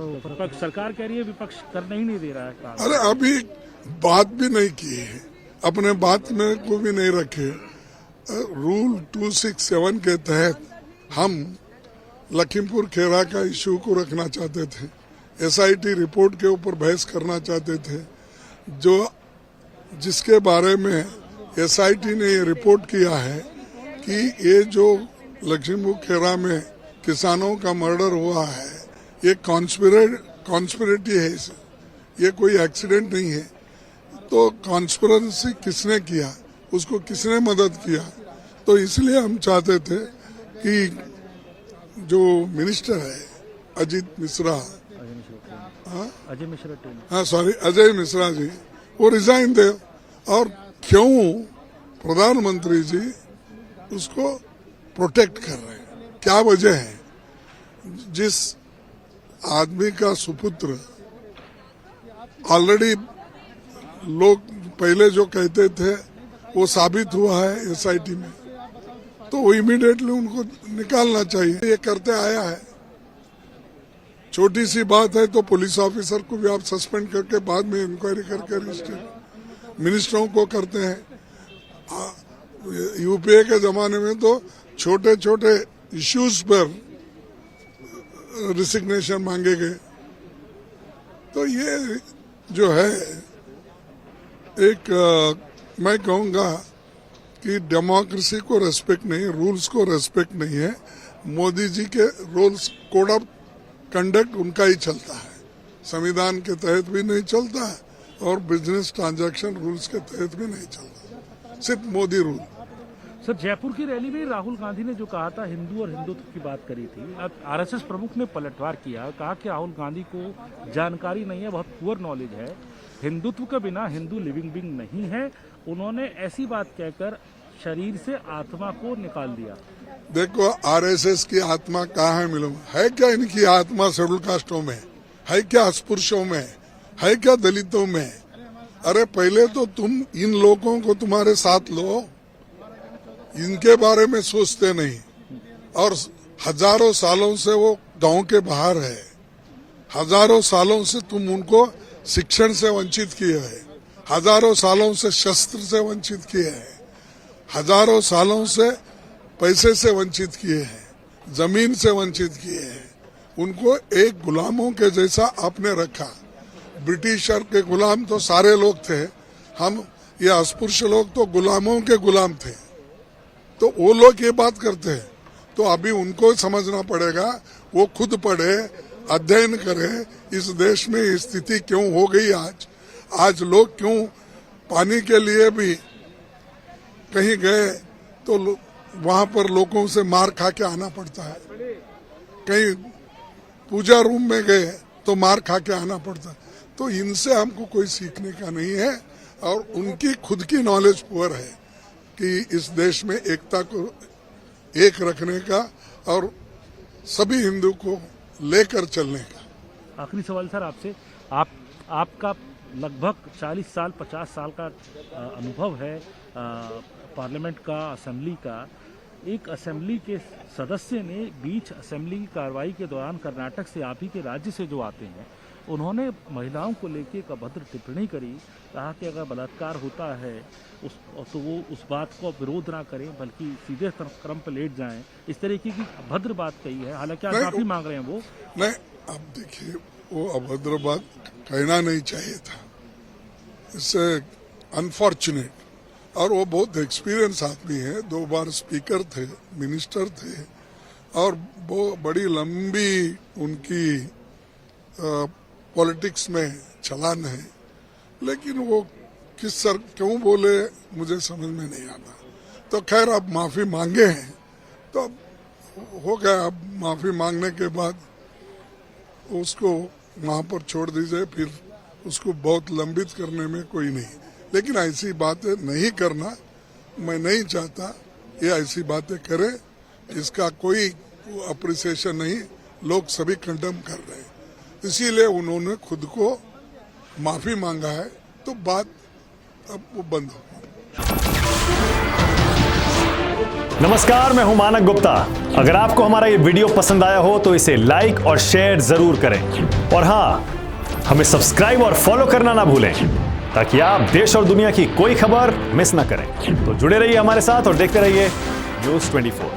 विपक्ष सरकार कह रही है विपक्ष करने ही नहीं दे रहा है काम। अरे अभी बात भी नहीं की है, अपने बात में को भी नहीं रखे। रूल 267 के तहत हम लखीमपुर खेरा का इश्यू को रखना चाहते थे, एसआईटी रिपोर्ट के ऊपर बहस करना चाहते थे, जो जिसके बारे में एसआईटी ने ये रिपोर्ट किया है कि ये जो लखीमपुर खेरा में किसानों का मर्डर हुआ है ये कॉन्स्पिरेटी है, ये कोई एक्सीडेंट नहीं है। तो कॉन्स्पिरेसी किसने किया, उसको किसने मदद किया, तो इसलिए हम चाहते थे कि जो मिनिस्टर है अजय मिश्रा जी वो रिजाइन दे। और क्यों प्रधानमंत्री जी उसको प्रोटेक्ट कर रहे हैं, क्या वजह है? जिस आदमी का सुपुत्र ऑलरेडी लोग पहले जो कहते थे वो साबित हुआ है एसआईटी में, तो वो इमीडिएटली उनको निकालना चाहिए। ये करते आया है, छोटी सी बात है तो पुलिस ऑफिसर को भी आप सस्पेंड करके बाद में इंक्वायरी करके रजिस्टर मिनिस्टरों को करते हैं। यूपीए के जमाने में तो छोटे छोटे इश्यूज पर रिसिग्नेशन मांगे गए। तो ये जो है एक मैं कहूँगा कि डेमोक्रेसी को रेस्पेक्ट नहीं है, रूल्स को रेस्पेक्ट नहीं है। मोदी जी के रूल्स कोड ऑफ कंडक्ट उनका ही चलता है, संविधान के तहत भी नहीं चलता है और बिजनेस ट्रांजैक्शन रूल्स के तहत भी नहीं चलता, सिर्फ मोदी रूल। सर, जयपुर की रैली में राहुल गांधी ने जो कहा था हिंदू और हिंदुत्व की बात करी थी, अब आरएसएस प्रमुख ने पलटवार किया, कहा कि राहुल गांधी को जानकारी नहीं है, बहुत पुअर नॉलेज है, हिंदुत्व के बिना हिंदू लिविंग बीइंग नहीं है। उन्होंने ऐसी बात कहकर शरीर से आत्मा को निकाल दिया। देखो आरएसएस की आत्मा कहाँ है मिलूं? है क्या इनकी आत्मा शेड्यूल कास्टों में? है क्या अस्पृश्यों में? है क्या दलितों में? अरे पहले तो तुम इन लोगों को तुम्हारे साथ लो, इनके बारे में सोचते नहीं। और हजारों सालों से वो गांव के बाहर है, हजारों सालों से तुम उनको शिक्षण से वंचित किए हैं, हजारों सालों से शस्त्र से वंचित किए हैं, हजारों सालों से पैसे से वंचित किए हैं, जमीन से वंचित किए हैं। उनको एक गुलामों के जैसा आपने रखा। ब्रिटिशर के गुलाम तो सारे लोग थे, हम ये अस्पृश्य लोग तो गुलामों के गुलाम थे। तो वो लोग ये बात करते हैं, तो अभी उनको समझना पड़ेगा, वो खुद पढ़े, अध्ययन करें, इस देश में स्थिति क्यों हो गई आज लोग क्यों पानी के लिए भी कहीं गए तो वहां पर लोगों से मार खा के आना पड़ता है, कहीं पूजा रूम में गए तो मार खा के आना पड़ता है। तो इनसे हमको कोई सीखने का नहीं है और उनकी खुद की नॉलेज पुअर है कि इस देश में एकता को एक रखने का और सभी हिंदू को लेकर चलने का। आखिरी सवाल सर आपसे, आपका लगभग 40 साल 50 साल का अनुभव है पार्लियामेंट का, असेंबली का। एक असेंबली के सदस्य ने बीच असेंबली की कार्रवाई के दौरान कर्नाटक से, आप ही के राज्य से जो आते हैं, उन्होंने महिलाओं को लेकर एक अभद्र टिप्पणी करी, कहा कि अगर बलात्कार होता है तो वो उस बात को विरोध ना करें बल्कि सीधे क्रम पर लेट जाएं। इस तरीके की अभद्र बात कही है, हालांकि आप माफी मांग रहे हैं। वो नहीं, अब देखिए वो अभद्र बात कहना नहीं चाहिए था, इससे अनफॉर्चुनेट। और वो बहुत एक्सपीरियंस आदमी है, 2 बार स्पीकर थे, मिनिस्टर थे और वो बड़ी लंबी उनकी पॉलिटिक्स में छलान है। लेकिन वो क्यों बोले मुझे समझ में नहीं आता। तो खैर अब माफी मांगे हैं तो अब हो गया, अब माफी मांगने के बाद उसको वहां पर छोड़ दीजिए, फिर उसको बहुत लंबित करने में कोई नहीं। लेकिन ऐसी बातें नहीं करना मैं नहीं चाहता, ये ऐसी बातें करे इसका कोई अप्रिसिएशन नहीं, लोग सभी कंडेम कर रहे हैं। इसीलिए उन्होंने खुद को माफी मांगा है, तो बात अब वो बंद हो। नमस्कार, मैं हूं मानक गुप्ता। अगर आपको हमारा ये वीडियो पसंद आया हो तो इसे लाइक और शेयर जरूर करें और हाँ, हमें सब्सक्राइब और फॉलो करना ना भूलें ताकि आप देश और दुनिया की कोई खबर मिस ना करें। तो जुड़े रहिए हमारे साथ और देखते रहिए News 24।